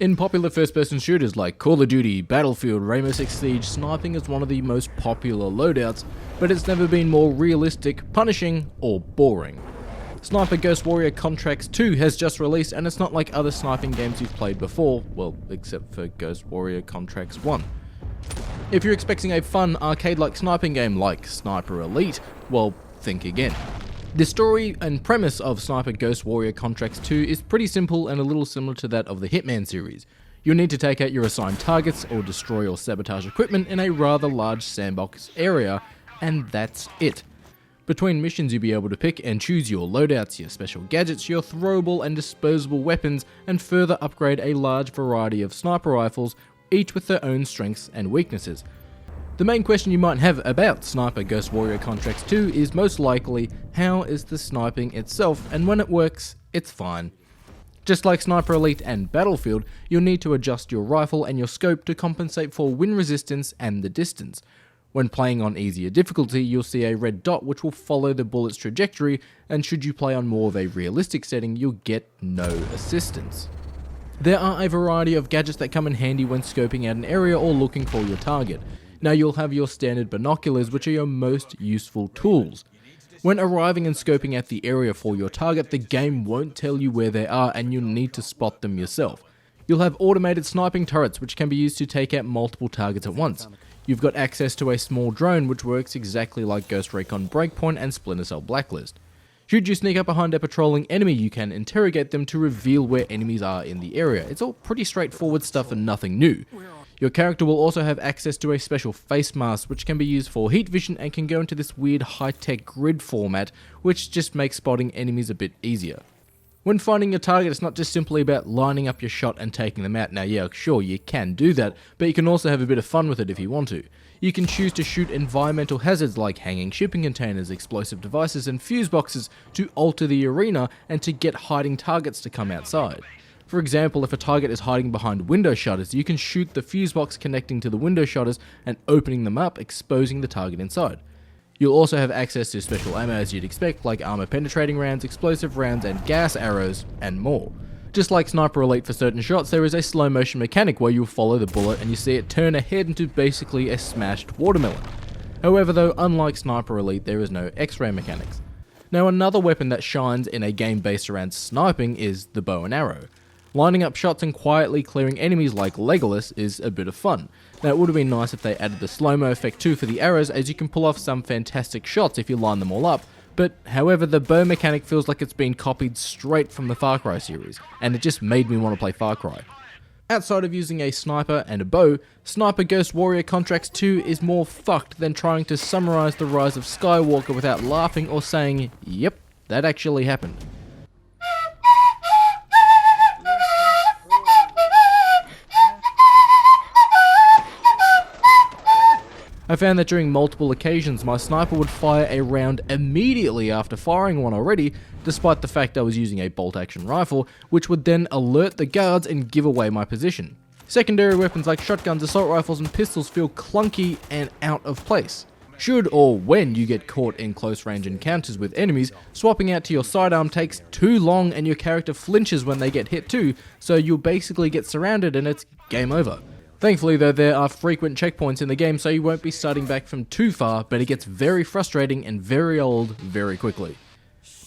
In popular first-person shooters like Call of Duty, Battlefield, Rainbow Six Siege, sniping is one of the most popular loadouts, but it's never been more realistic, punishing, or boring. Sniper Ghost Warrior Contracts 2 has just released, and it's not like other sniping games you've played before, well, except for Ghost Warrior Contracts 1. If you're expecting a fun, arcade-like sniping game like Sniper Elite, well, think again. The story and premise of Sniper Ghost Warrior Contracts 2 is pretty simple and a little similar to that of the Hitman series. You'll need to take out your assigned targets or destroy or sabotage equipment in a rather large sandbox area, and that's it. Between missions you'll be able to pick and choose your loadouts, your special gadgets, your throwable and disposable weapons, and further upgrade a large variety of sniper rifles, each with their own strengths and weaknesses. The main question you might have about Sniper Ghost Warrior Contracts 2 is most likely, how is the sniping itself, and when it works, it's fine. Just like Sniper Elite and Battlefield, you'll need to adjust your rifle and your scope to compensate for wind resistance and the distance. When playing on easier difficulty, you'll see a red dot which will follow the bullet's trajectory, and should you play on more of a realistic setting, you'll get no assistance. There are a variety of gadgets that come in handy when scoping out an area or looking for your target. Now you'll have your standard binoculars, which are your most useful tools. When arriving and scoping out the area for your target, the game won't tell you where they are and you'll need to spot them yourself. You'll have automated sniping turrets, which can be used to take out multiple targets at once. You've got access to a small drone, which works exactly like Ghost Recon Breakpoint and Splinter Cell Blacklist. Should you sneak up behind a patrolling enemy, you can interrogate them to reveal where enemies are in the area. It's all pretty straightforward stuff and nothing new. Your character will also have access to a special face mask, which can be used for heat vision and can go into this weird high-tech grid format, which just makes spotting enemies a bit easier. When finding your target, it's not just simply about lining up your shot and taking them out. Now yeah, sure, you can do that, but you can also have a bit of fun with it if you want to. You can choose to shoot environmental hazards like hanging shipping containers, explosive devices, and fuse boxes to alter the arena and to get hiding targets to come outside. For example, if a target is hiding behind window shutters, you can shoot the fuse box connecting to the window shutters and opening them up, exposing the target inside. You'll also have access to special ammo as you'd expect, like armor penetrating rounds, explosive rounds, and gas arrows, and more. Just like Sniper Elite for certain shots, there is a slow motion mechanic where you'll follow the bullet and you see it turn ahead into basically a smashed watermelon. However though, unlike Sniper Elite, there is no X-ray mechanics. Now another weapon that shines in a game based around sniping is the bow and arrow. Lining up shots and quietly clearing enemies like Legolas is a bit of fun. Now it would have been nice if they added the slow-mo effect too for the arrows, as you can pull off some fantastic shots if you line them all up, but however the bow mechanic feels like it's been copied straight from the Far Cry series, and it just made me want to play Far Cry. Outside of using a sniper and a bow, Sniper Ghost Warrior Contracts 2 is more fucked than trying to summarize the rise of Skywalker without laughing or saying, yep, that actually happened. I found that during multiple occasions my sniper would fire a round immediately after firing one already, despite the fact I was using a bolt-action rifle, which would then alert the guards and give away my position. Secondary weapons like shotguns, assault rifles, and pistols feel clunky and out of place. Should or when you get caught in close range encounters with enemies, swapping out to your sidearm takes too long and your character flinches when they get hit too, so you'll basically get surrounded and it's game over. Thankfully though, there are frequent checkpoints in the game, so you won't be starting back from too far, but it gets very frustrating and very old very quickly.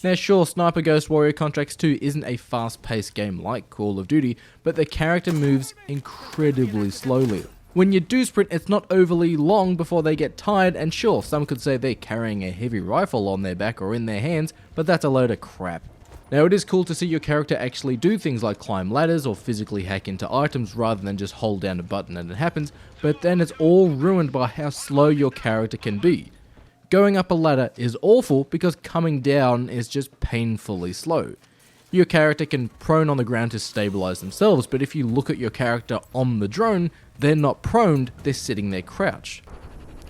Now sure, Sniper Ghost Warrior Contracts 2 isn't a fast-paced game like Call of Duty, but the character moves incredibly slowly. When you do sprint, it's not overly long before they get tired, and sure, some could say they're carrying a heavy rifle on their back or in their hands, but that's a load of crap. Now it is cool to see your character actually do things like climb ladders or physically hack into items rather than just hold down a button and it happens, but then it's all ruined by how slow your character can be. Going up a ladder is awful because coming down is just painfully slow. Your character can prone on the ground to stabilize themselves, but if you look at your character on the drone, they're not proned, they're sitting there crouched.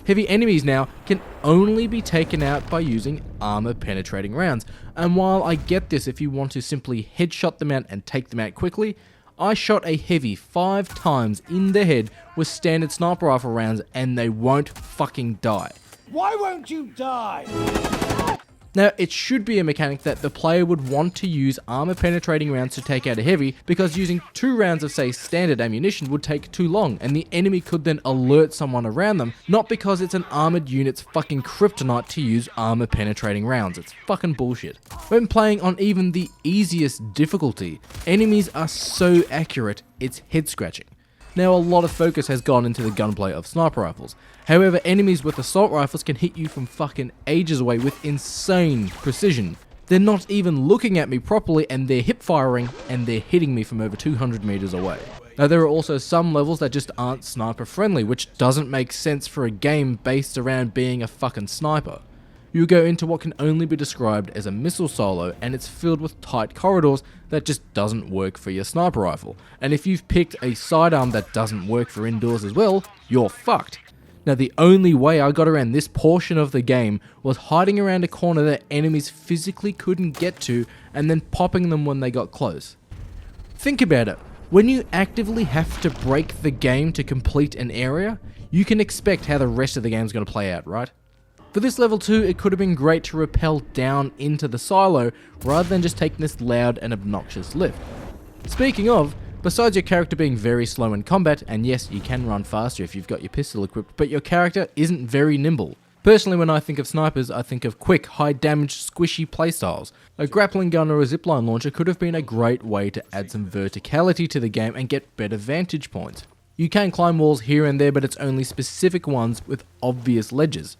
Heavy enemies now can only be taken out by using armor penetrating rounds, and while I get this if you want to simply headshot them out and take them out quickly, I shot a heavy 5 times in the head with standard sniper rifle rounds and they won't fucking die. Why won't you die? Now, it should be a mechanic that the player would want to use armor penetrating rounds to take out a heavy, because using 2 rounds of say standard ammunition would take too long, and the enemy could then alert someone around them, not because it's an armored unit's fucking kryptonite to use armor penetrating rounds. It's fucking bullshit. When playing on even the easiest difficulty, enemies are so accurate, it's head scratching. Now, a lot of focus has gone into the gunplay of sniper rifles. However, enemies with assault rifles can hit you from fucking ages away with insane precision. They're not even looking at me properly, and they're hip firing, and they're hitting me from over 200 meters away. Now, there are also some levels that just aren't sniper friendly, which doesn't make sense for a game based around being a fucking sniper. You go into what can only be described as a missile silo, and it's filled with tight corridors that just doesn't work for your sniper rifle. And if you've picked a sidearm that doesn't work for indoors as well, you're fucked. Now, the only way I got around this portion of the game was hiding around a corner that enemies physically couldn't get to, and then popping them when they got close. Think about it. When you actively have to break the game to complete an area, you can expect how the rest of the game's going to play out, right? For this level 2, it could have been great to rappel down into the silo rather than just taking this loud and obnoxious lift. Speaking of, besides your character being very slow in combat, and yes, you can run faster if you've got your pistol equipped, but your character isn't very nimble. Personally, when I think of snipers, I think of quick, high damage, squishy playstyles. A grappling gun or a zipline launcher could have been a great way to add some verticality to the game and get better vantage points. You can climb walls here and there, but it's only specific ones with obvious ledges.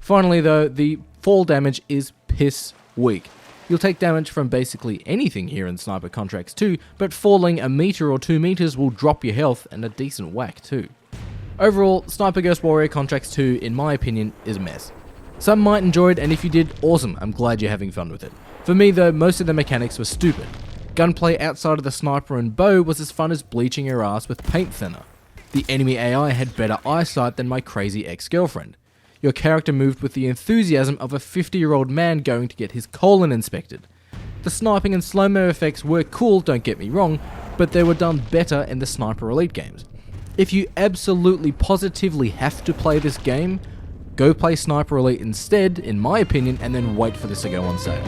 Finally though, the fall damage is piss weak. You'll take damage from basically anything here in Sniper Contracts 2, but falling a meter or 2 meters will drop your health and a decent whack too. Overall, Sniper Ghost Warrior Contracts 2, in my opinion, is a mess. Some might enjoy it, and if you did, awesome, I'm glad you're having fun with it. For me though, most of the mechanics were stupid. Gunplay outside of the sniper and bow was as fun as bleaching your ass with paint thinner. The enemy AI had better eyesight than my crazy ex-girlfriend. Your character moved with the enthusiasm of a 50-year-old man going to get his colon inspected. The sniping and slow-mo effects were cool, don't get me wrong, but they were done better in the Sniper Elite games. If you absolutely positively have to play this game, go play Sniper Elite instead, in my opinion, and then wait for this to go on sale.